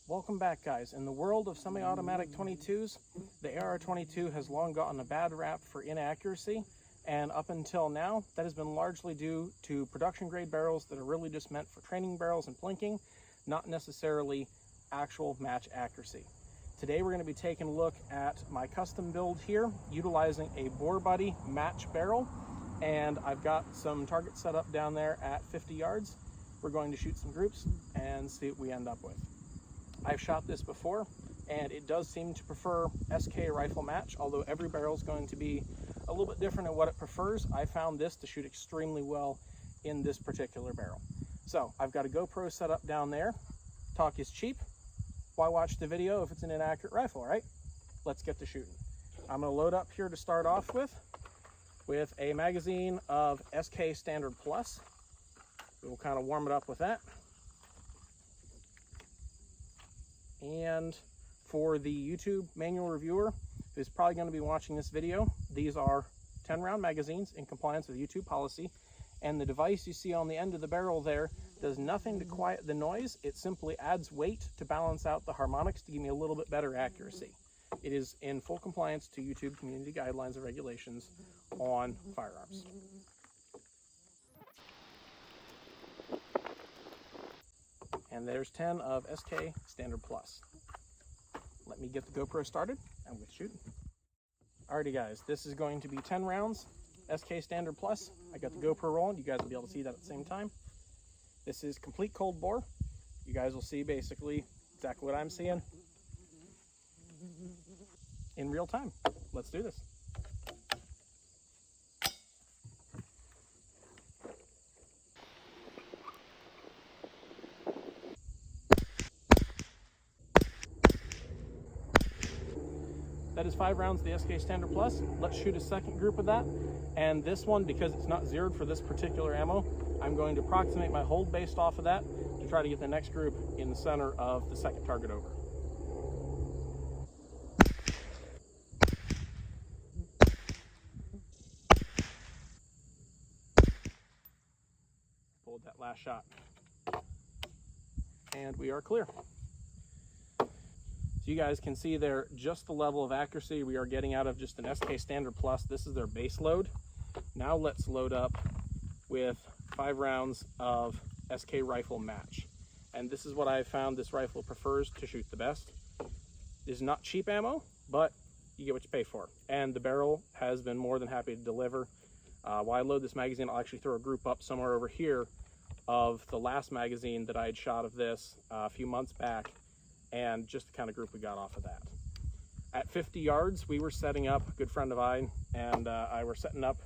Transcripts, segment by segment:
Welcome back, guys. In the world of semi-automatic 22s, the AR-22 has long gotten a bad rap for inaccuracy, and up until now, that has been largely due to production-grade barrels that are really just meant for training barrels and plinking, not necessarily actual match accuracy. Today, we're going to be taking a look at my custom build here, utilizing a BoreBuddy Match barrel, and I've got some targets set up down there at 50 yards. We're going to shoot some groups and see what we end up with. I've shot this before, and it does seem to prefer SK rifle match, although every barrel is going to be a little bit different in what it prefers. I found this to shoot extremely well in this particular barrel. So I've got a GoPro set up down there. Talk is cheap. Why watch the video if it's an inaccurate rifle, right? Let's get to shooting. I'm going to load up here to start off with a magazine of SK Standard Plus. We'll kind of warm it up with that. And for the YouTube manual reviewer who's probably going to be watching this video, these are 10-round magazines in compliance with YouTube policy, and the device you see on the end of the barrel there does nothing to quiet the noise. It simply adds weight to balance out the harmonics to give me a little bit better accuracy. It is in full compliance to YouTube community guidelines and regulations on firearms. And there's 10 of SK Standard Plus. Let me get the GoPro started and we'll shoot. Alrighty guys, this is going to be 10 rounds, SK Standard Plus. I got the GoPro rolling, you guys will be able to see that at the same time. This is complete cold bore. You guys will see basically exactly what I'm seeing in real time. Let's do this. That is 5 rounds of the SK Standard Plus. Let's shoot a second group of that. And this one, because it's not zeroed for this particular ammo, I'm going to approximate my hold based off of that to try to get the next group in the center of the second target over. Pulled that last shot. And we are clear. So you guys can see there just the level of accuracy we are getting out of just an SK Standard Plus. This is their base load. Now let's load up with 5 rounds of SK Rifle Match. And this is what I found this rifle prefers to shoot the best. It is not cheap ammo, but you get what you pay for. And the barrel has been more than happy to deliver. While I load this magazine, I'll actually throw a group up somewhere over here of the last magazine that I had shot of this a few months back, and just the kind of group we got off of that. At 50 yards, we were setting up, a good friend of mine and I were setting up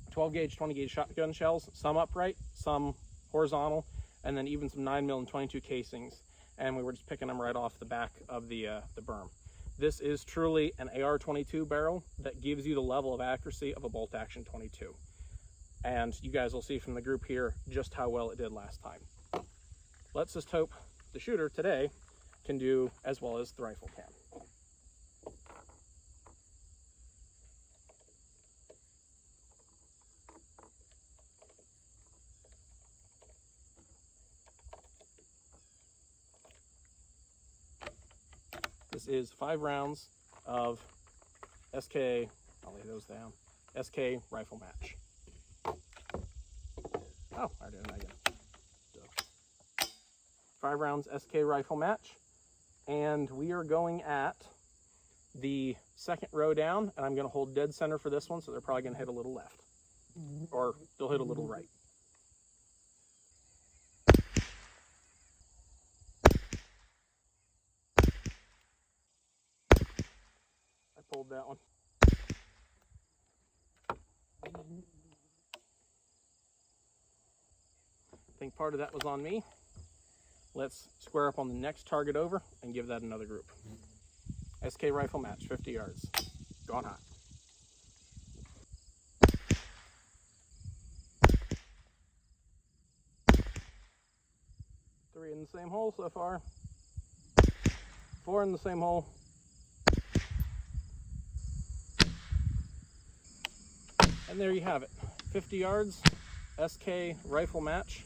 12 gauge, 20 gauge shotgun shells, some upright, some horizontal, and then even some 9mm and 22 casings. And we were just picking them right off the back of the berm. This is truly an AR-22 barrel that gives you the level of accuracy of a bolt action 22. And you guys will see from the group here just how well it did last time. Let's just hope the shooter today can do as well as the rifle can. This is 5 rounds of SK, I'll lay those down, SK Rifle Match. Oh, I did it again. 5 rounds SK Rifle Match. And we are going at the second row down, and I'm going to hold dead center for this one, so they're probably going to hit a little left, or they'll hit a little right. I pulled that one. I think part of that was on me. Let's square up on the next target over and give that another group. SK Rifle Match, 50 yards. Gone hot. Three in the same hole so far. 4 in the same hole. And there you have it. 50 yards, SK Rifle Match.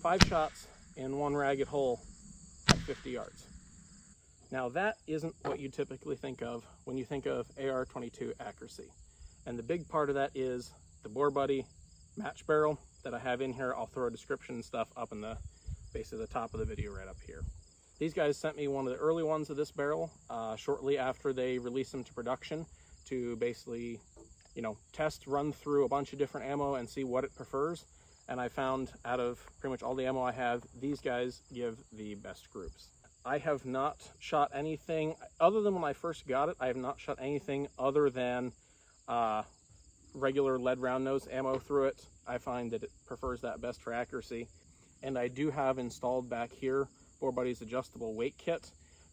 5 shots in 1 ragged hole 50 yards. Now that isn't what you typically think of when you think of AR-22 accuracy. And the big part of that is the BoreBuddy match barrel that I have in here. I'll throw a description and stuff up in the basically the top of the video right up here. These guys sent me one of the early ones of this barrel shortly after they released them to production to basically, you know, test, run through a bunch of different ammo and see what it prefers. And I found out of pretty much all the ammo I have, these guys give the best groups. I have not shot anything, other than when I first got it, I have not shot anything other than regular lead round nose ammo through it. I find that it prefers that best for accuracy. And I do have installed back here BoreBuddy's adjustable weight kit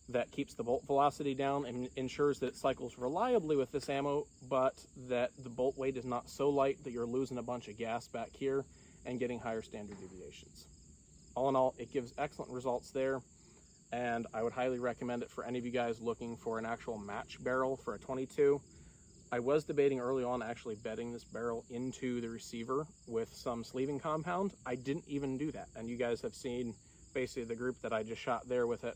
that keeps the bolt velocity down and ensures that it cycles reliably with this ammo, but that the bolt weight is not so light that you're losing a bunch of gas back here and getting higher standard deviations. All in all, it gives excellent results there, and I would highly recommend it for any of you guys looking for an actual match barrel for a 22. I was debating early on actually bedding this barrel into the receiver with some sleeving compound. I didn't even do that, and you guys have seen basically the group that I just shot there with it.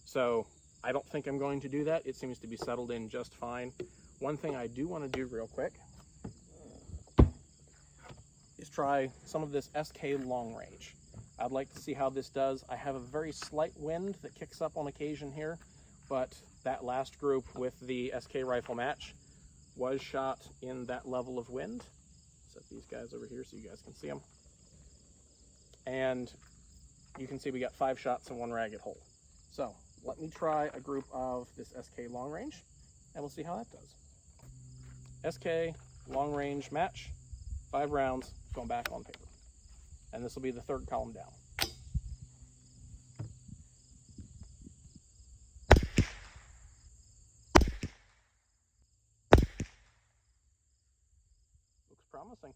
So I don't think I'm going to do that. It seems to be settled in just fine. One thing I do want to do real quick is try some of this SK long range. I'd like to see how this does. I have a very slight wind that kicks up on occasion here, but that last group with the SK rifle match was shot in that level of wind. Set these guys over here so you guys can see them. And you can see we got 5 shots in one ragged hole. So let me try a group of this SK long range and we'll see how that does. SK long range match, 5 rounds going back on paper. And this will be the 3rd column down. Looks promising.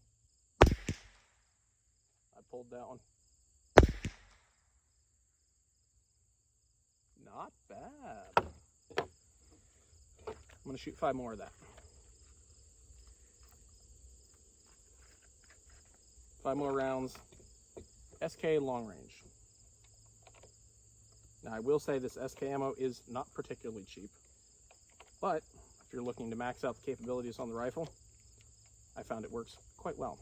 I pulled that one. Not bad. I'm going to shoot 5 more of that. 5 more rounds. SK long range. Now I will say this SK ammo is not particularly cheap, but if you're looking to max out the capabilities on the rifle, I found it works quite well.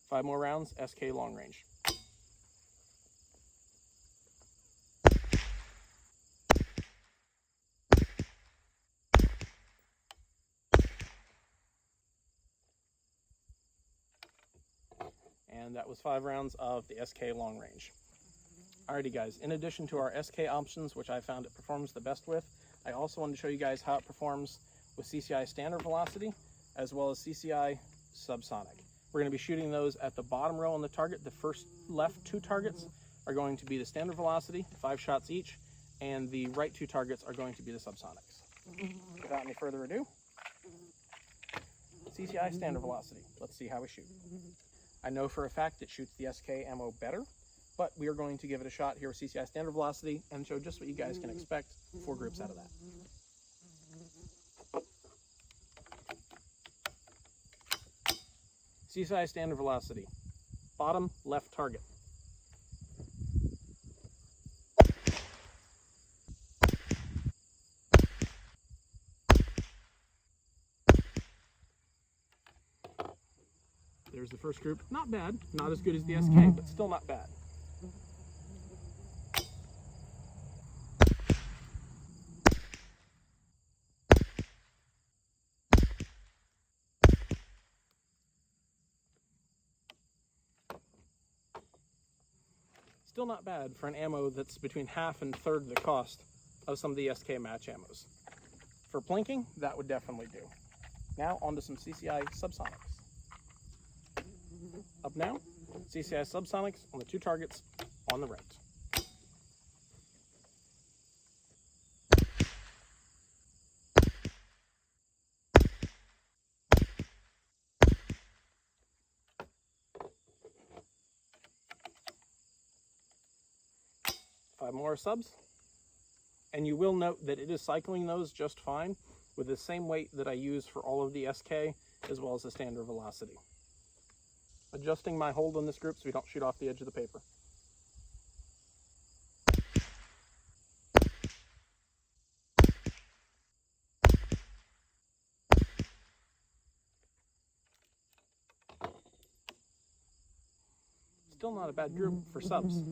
5 more rounds, SK long range. And that was 5 rounds of the SK long range. Alrighty guys, in addition to our SK options, which I found it performs the best with, I also wanted to show you guys how it performs with CCI Standard Velocity, as well as CCI Subsonic. We're going to be shooting those at the bottom row on the target. The first left 2 targets are going to be the Standard Velocity, 5 shots each, and the right 2 targets are going to be the Subsonics. Without any further ado, CCI Standard Velocity. Let's see how we shoot. I know for a fact it shoots the SK ammo better, but we are going to give it a shot here with CCI Standard Velocity and show just what you guys can expect 4 groups out of that. CCI Standard Velocity, bottom left target. There's the first group. Not bad. Not as good as the SK, but still not bad. Still not bad for an ammo that's between half and third the cost of some of the SK match ammos. For plinking, that would definitely do. Now onto some CCI Subsonics. Up now, CCI Subsonics on the 2 targets on the right. Five more subs, and you will note that it is cycling those just fine with the same weight that I use for all of the SK as well as the Standard Velocity. Adjusting my hold on this group so we don't shoot off the edge of the paper. Still not a bad group for subs.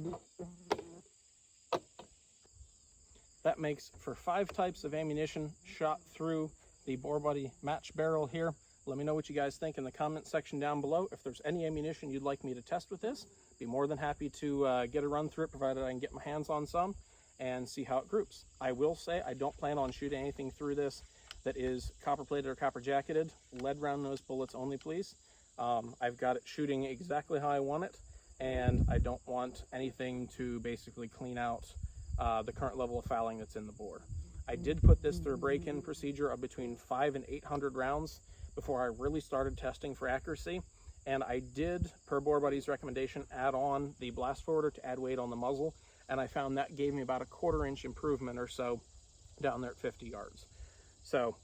That makes for 5 types of ammunition shot through the BoreBuddy Match barrel here. Let me know what you guys think in the comment section down below. If there's any ammunition you'd like me to test with this, be more than happy to get a run through it, provided I can get my hands on some and see how it groups. I will say I don't plan on shooting anything through this that is copper plated or copper jacketed. Lead round nose bullets only, please. I've got it shooting exactly how I want it, and I don't want anything to basically clean out the current level of fouling that's in the bore. I did put this through a break-in procedure of between 500 and 800 rounds before I really started testing for accuracy, and I did, per BoreBuddy's recommendation, add on the blast forwarder to add weight on the muzzle, and I found that gave me about a 1/4 inch improvement or so down there at 50 yards. So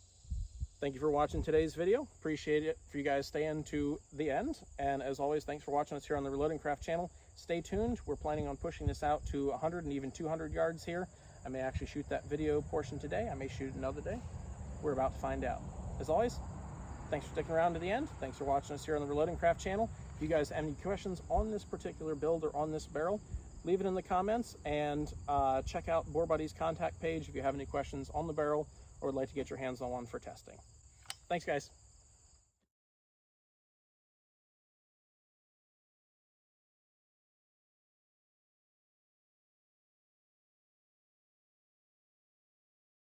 thank you for watching today's video. Appreciate it for you guys staying to the end, and as always, thanks for watching us here on the Reloading Craft channel. Stay tuned. We're planning on pushing this out to 100 and even 200 yards here. I may actually shoot that video portion today. I may shoot another day. We're about to find out. As always, thanks for sticking around to the end. Thanks for watching us here on the Reloading Craft channel. If you guys have any questions on this particular build or on this barrel, leave it in the comments, and check out BoreBuddy's contact page if you have any questions on the barrel or would like to get your hands on one for testing. Thanks, guys.